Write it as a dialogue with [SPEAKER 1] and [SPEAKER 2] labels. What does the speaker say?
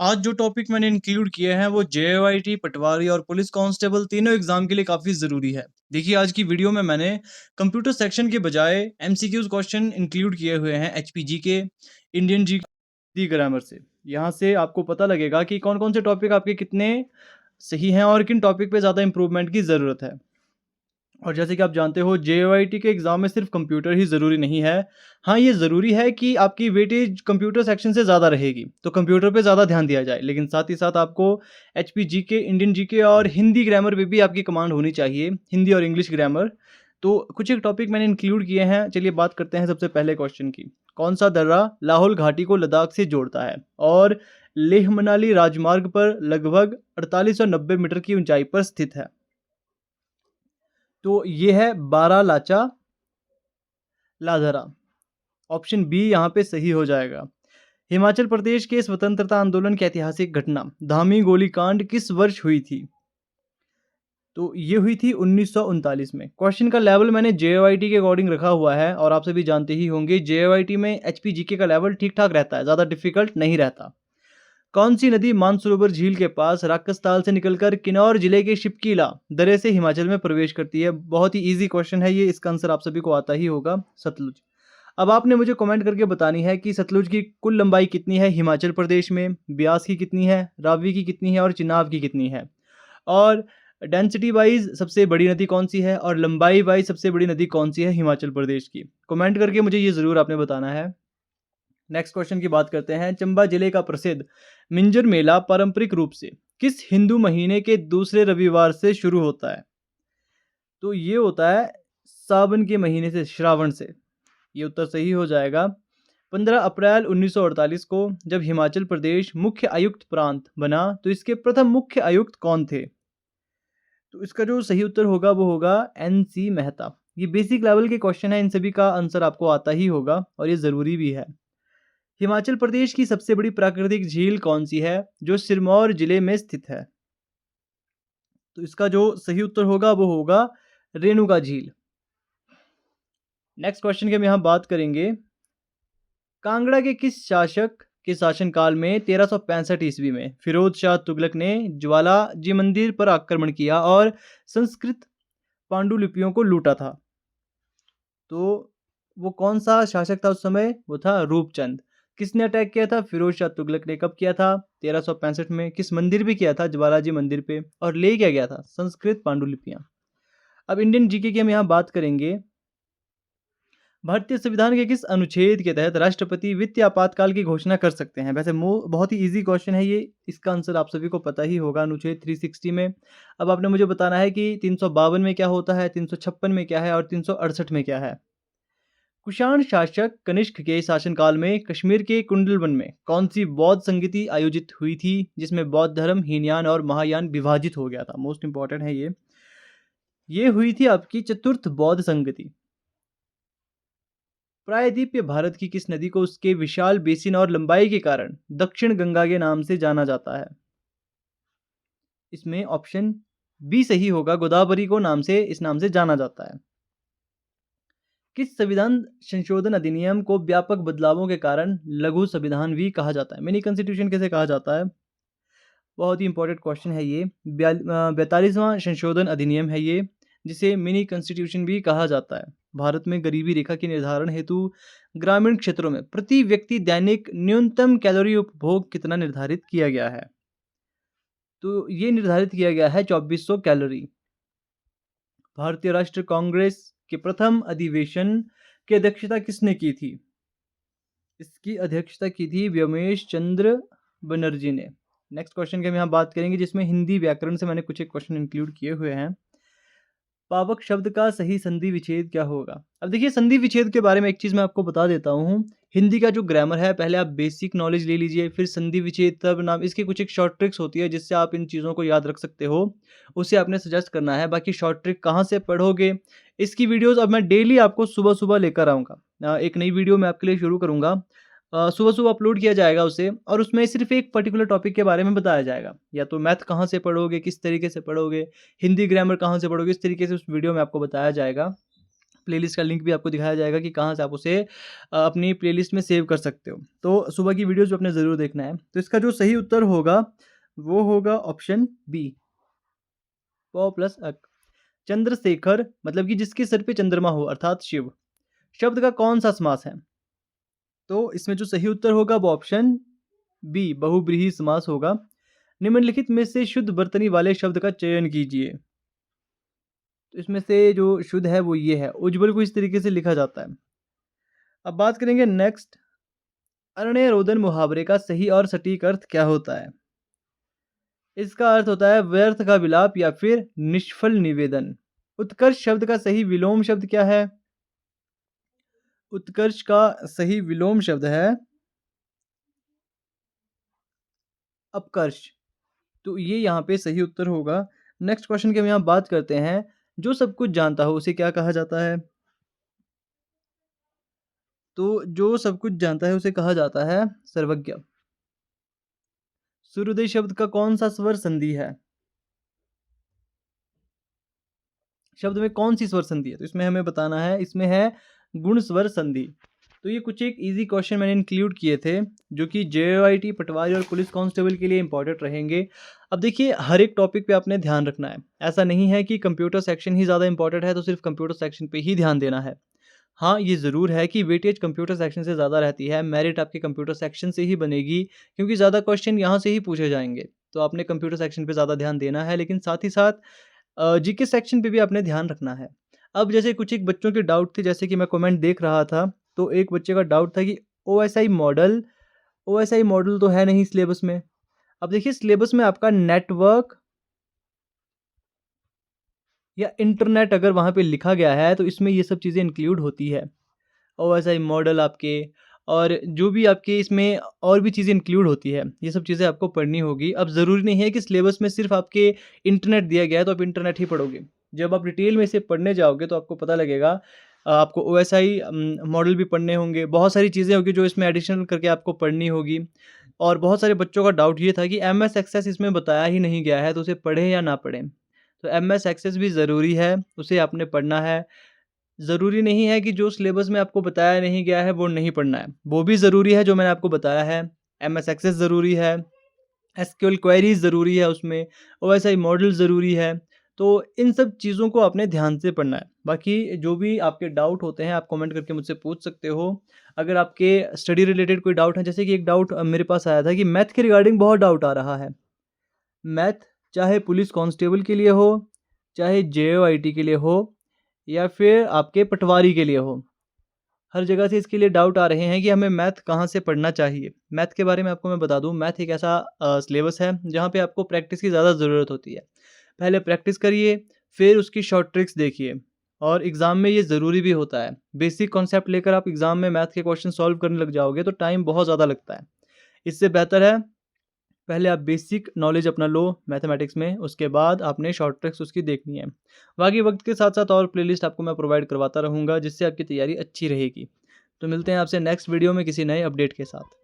[SPEAKER 1] आज जो टॉपिक मैंने इंक्लूड किए हैं वो जेओआईटी, पटवारी और पुलिस कांस्टेबल तीनों एग्जाम के लिए काफ़ी ज़रूरी है। देखिए आज की वीडियो में मैंने कंप्यूटर सेक्शन के बजाय एमसीक्यूज क्वेश्चन इंक्लूड किए हुए हैं एचपीजी के, इंडियन जी दी ग्रामर से। यहाँ से आपको पता लगेगा कि कौन-कौन से टॉपिक आपके कितने सही हैं और किन टॉपिक पे ज़्यादा इम्प्रूवमेंट की ज़रूरत है। और जैसे कि आप जानते हो जेओआईटी के एग्ज़ाम में सिर्फ कंप्यूटर ही ज़रूरी नहीं है। हाँ, ये ज़रूरी है कि आपकी वेटेज कंप्यूटर सेक्शन से ज़्यादा रहेगी, तो कंप्यूटर पे ज़्यादा ध्यान दिया जाए। लेकिन साथ ही साथ आपको एचपी जीके, इंडियन जीके और हिंदी ग्रामर पे भी आपकी कमांड होनी चाहिए, हिंदी और इंग्लिश ग्रामर। तो कुछ एक टॉपिक मैंने इंक्लूड किए हैं, चलिए बात करते हैं सबसे पहले क्वेश्चन की। कौन-सा दर्रा लाहौल घाटी को लद्दाख से जोड़ता है और लेह मनाली राजमार्ग पर लगभग 4890 मीटर की ऊँचाई पर स्थित है? तो ये है बारालाचा लाधरा। ऑप्शन बी यहाँ पे सही हो जाएगा। हिमाचल प्रदेश के स्वतंत्रता आंदोलन की ऐतिहासिक घटना धामी गोलीकांड किस वर्ष हुई थी? तो ये हुई थी 1939 में। क्वेश्चन का लेवल मैंने जेओआईटी के अकॉर्डिंग रखा हुआ है और आप सभी जानते ही होंगे जेओआईटी में एचपीजीके का लेवल ठीक-ठाक रहता है, ज़्यादा डिफिकल्ट नहीं रहता। कौन सी नदी मानसरोवर झील के पास राकसताल से निकलकर किन्नौर जिले के शिपकीला दर्रे से हिमाचल में प्रवेश करती है? बहुत ही इजी क्वेश्चन है ये, इसका आंसर आप सभी को आता ही होगा, सतलुज। अब आपने मुझे कमेंट करके बतानी है कि सतलुज की कुल लंबाई कितनी है हिमाचल प्रदेश में, ब्यास की कितनी है, रावी की कितनी है और चिनाब की कितनी है, और डेंसिटी वाइज सबसे बड़ी नदी कौन सी है और लंबाई वाइज सबसे बड़ी नदी कौन सी है हिमाचल प्रदेश की। कमेंट करके मुझे ये ज़रूर आपने बताना है। नेक्स्ट क्वेश्चन की बात करते हैं। चंबा जिले का प्रसिद्ध मिंजर मेला पारंपरिक रूप से किस हिंदू महीने के दूसरे रविवार से शुरू होता है? तो ये होता है सावन के महीने से, श्रावण से। ये उत्तर सही हो जाएगा। 15 अप्रैल 1948 को जब हिमाचल प्रदेश मुख्य आयुक्त प्रांत बना तो इसके प्रथम मुख्य आयुक्त कौन थे? तो इसका जो सही उत्तर होगा वो होगा एनसी मेहता। ये बेसिक लेवल के क्वेश्चन है, इन सभी का आंसर आपको आता ही होगा और ये ज़रूरी भी है। हिमाचल प्रदेश की सबसे बड़ी प्राकृतिक झील कौन सी है जो सिरमौर जिले में स्थित है? तो इसका जो सही उत्तर होगा वो होगा रेणुका झील। नेक्स्ट क्वेश्चन की हम यहाँ बात करेंगे। कांगड़ा के किस शासक के शासनकाल में 1365 ईस्वी में फिरोज शाह तुगलक ने ज्वाला जी मंदिर पर आक्रमण किया और संस्कृत पांडुलिपियों को लूटा था? तो वो कौन सा शासक था उस समय? वो था रूपचंद। किसने अटैक किया था? फिरोज शाह तुगलक ने। कब किया था? 1365 में। किस मंदिर पे किया था? ज्वाला जी मंदिर पे। और ले क्या गया था? संस्कृत पांडुलिपियां। अब इंडियन जीके की हम यहाँ बात करेंगे। भारतीय संविधान के किस अनुच्छेद के तहत राष्ट्रपति वित्तीय आपातकाल की घोषणा कर सकते हैं? वैसे बहुत ही इजी क्वेश्चन है ये, इसका आंसर आप सभी को पता ही होगा, अनुच्छेद 360 में। अब आपने मुझे बताना है कि 352 में क्या होता है, 356 में क्या है और 368 में क्या है। कुषाण शासक कनिष्क के शासनकाल में कश्मीर के कुंडलवन में कौन सी बौद्ध संगति आयोजित हुई थी जिसमें बौद्ध धर्म, हीनयान और महायान विभाजित हो गया था? मोस्ट इंपॉर्टेंट है ये हुई थी आपकी चतुर्थ बौद्ध संगति। प्रायद्वीपीय भारत की किस नदी को उसके विशाल बेसिन और लंबाई के कारण दक्षिण गंगा के नाम से जाना जाता है? इसमें ऑप्शन बी सही होगा, गोदावरी को इस नाम से जाना जाता है। किस संविधान संशोधन अधिनियम को व्यापक बदलावों के कारण लघु संविधान भी कहा जाता है? मिनी कॉन्स्टिट्यूशन कैसे कहा जाता है? बहुत ही इंपॉर्टेंट क्वेश्चन है ये। 42वां संशोधन अधिनियम है ये, जिसे मिनी कॉन्स्टिट्यूशन भी कहा जाता है। भारत में गरीबी रेखा के निर्धारण हेतु ग्रामीण क्षेत्रों में प्रति व्यक्ति दैनिक न्यूनतम कैलोरी उपभोग कितना निर्धारित किया गया है? तो ये निर्धारित किया गया है 2400 कैलोरी। भारतीय राष्ट्रीय कांग्रेस के प्रथम अधिवेशन की अध्यक्षता किसने की थी? इसकी अध्यक्षता की थी व्योमेश चंद्र बनर्जी ने। नेक्स्ट क्वेश्चन की हम यहाँ बात करेंगे जिसमें हिंदी व्याकरण से मैंने कुछ एक क्वेश्चन इंक्लूड किए हुए हैं। पावक शब्द का सही संधि विच्छेद क्या होगा? अब देखिए संधि विच्छेद के बारे में एक चीज़ मैं आपको बता देता हूँ। हिंदी का जो ग्रामर है पहले आप बेसिक नॉलेज ले लीजिए, फिर संधि विच्छेद तब नाम इसकी कुछ एक शॉर्ट ट्रिक्स होती है जिससे आप इन चीज़ों को याद रख सकते हो। उसे आपने सजेस्ट करना है। बाकी शॉर्ट ट्रिक कहाँ से पढ़ोगे? इसकी वीडियोज़ अब मैं डेली आपको सुबह-सुबह लेकर आऊँगा। एक नई वीडियो मैं आपके लिए शुरू करूँगा। सुबह-सुबह अपलोड किया जाएगा उसे और उसमें सिर्फ़ एक पर्टिकुलर टॉपिक के बारे में बताया जाएगा। या तो मैथ कहाँ से पढ़ोगे, किस तरीके से पढ़ोगे, हिंदी ग्रामर कहाँ से पढ़ोगे, इस तरीके से उस वीडियो में आपको बताया जाएगा। प्लेलिस्ट का लिंक भी आपको दिखाया जाएगा कि कहाँ से आप उसे अपनी प्लेलिस्ट में सेव कर सकते हो। तो सुबह की वीडियोज़ आपने ज़रूर देखना है। तो इसका जो सही उत्तर होगा वो होगा ऑप्शन बी, प प्लस अक। चंद्रशेखर मतलब कि जिसके सर पे चंद्रमा हो अर्थात शिव, शब्द का कौन-सा समास है? तो इसमें जो सही उत्तर होगा वो ऑप्शन बी, बहुब्रीहि समास होगा। निम्नलिखित में से शुद्ध वर्तनी वाले शब्द का चयन कीजिए। तो इसमें से जो शुद्ध है वो ये है, उज्ज्वल को इस तरीके से लिखा जाता है। अब बात करेंगे नेक्स्ट, अरण्य रोदन मुहावरे का सही और सटीक अर्थ क्या होता है? इसका अर्थ होता है व्यर्थ का विलाप या फिर निष्फल निवेदन। उत्कर्ष शब्द का सही विलोम शब्द क्या है? उत्कर्ष का सही विलोम शब्द है अपकर्ष। तो ये यहाँ पे सही उत्तर होगा। नेक्स्ट क्वेश्चन की हम यहाँ बात करते हैं, जो सब कुछ जानता हो उसे क्या कहा जाता है? तो जो सब कुछ जानता है उसे कहा जाता है सर्वज्ञ। सूर्योदय शब्द का कौन-सा स्वर संधि है? शब्द में कौन-सी स्वर संधि है? तो इसमें हमें बताना है, इसमें है गुण स्वर संधि। तो ये कुछ एक ईज़ी क्वेश्चन मैंने इंक्लूड किए थे, जो कि जेओआईटी, पटवारी और पुलिस कांस्टेबल के लिए इम्पोर्टेंट रहेंगे। अब देखिए, हर एक टॉपिक पे आपने ध्यान रखना है। ऐसा नहीं है कि कंप्यूटर सेक्शन ही ज़्यादा इम्पोर्टेंट है, तो सिर्फ कंप्यूटर सेक्शन पे ही ध्यान देना है। हाँ, ये ज़रूर है कि वेटेज कंप्यूटर सेक्शन से ज़्यादा रहती है, मेरिट आपके कंप्यूटर सेक्शन से ही बनेगी, क्योंकि ज़्यादा क्वेश्चन यहाँ से ही पूछे जाएँगे। तो आपने कंप्यूटर सेक्शन पे ज़्यादा ध्यान देना है, लेकिन साथ ही साथ जीके सेक्शन पे भी आपने ध्यान रखना है। अब जैसे कुछ एक बच्चों के डाउट थे, जैसे कि मैं कमेंट देख रहा था, तो एक बच्चे का डाउट था कि ओएसआई मॉडल तो है नहीं सिलेबस में। अब देखिए, सिलेबस में आपका नेटवर्क या इंटरनेट अगर वहाँ पे लिखा गया है, तो इसमें ये सब चीज़ें इंक्लूड होती है। ओएसआई मॉडल आपके, और जो भी आपके इसमें और भी चीज़ें इंक्लूड होती है, ये सब चीज़ें आपको पढ़नी होगी। अब ज़रूरी नहीं है कि सिलेबस में सिर्फ़ आपके इंटरनेट दिया गया है तो आप इंटरनेट ही पढ़ोगे। जब आप डिटेल में इसे पढ़ने जाओगे तो आपको पता लगेगा, आपको ओएसआई मॉडल भी पढ़ने होंगे, बहुत सारी चीज़ें होंगी जो इसमें एडिशनल करके आपको पढ़नी होगी। और बहुत सारे बच्चों का डाउट ये था कि एमएस एक्सेस इसमें बताया ही नहीं गया है, तो उसे पढ़ें या ना पढ़ें? तो एमएस एक्सेस भी ज़रूरी है, उसे आपने पढ़ना है। ज़रूरी नहीं है कि जो सिलेबस में आपको बताया नहीं गया है वो नहीं पढ़ना है, वो भी ज़रूरी है जो मैंने आपको बताया है। एमएस एक्सेस ज़रूरी है, एसक्यूएल क्वेरीज़ ज़रूरी है उसमें, ओएसआई मॉडल ज़रूरी है। तो इन सब चीज़ों को आपने ध्यान से पढ़ना है। बाकी जो भी आपके डाउट होते हैं आप कमेंट करके मुझसे पूछ सकते हो। अगर आपके स्टडी रिलेटेड कोई डाउट है, जैसे कि एक डाउट मेरे पास आया था कि मैथ के रिगार्डिंग बहुत डाउट आ रहा है। मैथ चाहे पुलिस कांस्टेबल के लिए हो, चाहे जेओआईटी के लिए हो, या फिर आपके पटवारी के लिए हो, हर जगह से इसके लिए डाउट आ रहे हैं कि हमें मैथ कहाँ से पढ़ना चाहिए। मैथ के बारे में आपको मैं बता दूँ, मैथ एक ऐसा सिलेबस है जहाँ पे आपको प्रैक्टिस की ज़्यादा ज़रूरत होती है। पहले प्रैक्टिस करिए, फिर उसकी शॉर्ट ट्रिक्स देखिए, और एग्ज़ाम में ये ज़रूरी भी होता है। बेसिक कॉन्सेप्ट लेकर आप एग्ज़ाम में मैथ के क्वेश्चन सॉल्व करने लग जाओगे तो टाइम बहुत ज़्यादा लगता है। इससे बेहतर है पहले आप बेसिक नॉलेज अपना लो मैथमेटिक्स में, उसके बाद आपने शॉर्ट ट्रिक्स उसकी देखनी है। बाकी वक्त के साथ साथ और प्लेलिस्ट आपको मैं प्रोवाइड करवाता रहूँगा, जिससे आपकी तैयारी अच्छी रहेगी। तो मिलते हैं आपसे नेक्स्ट वीडियो में किसी नए अपडेट के साथ।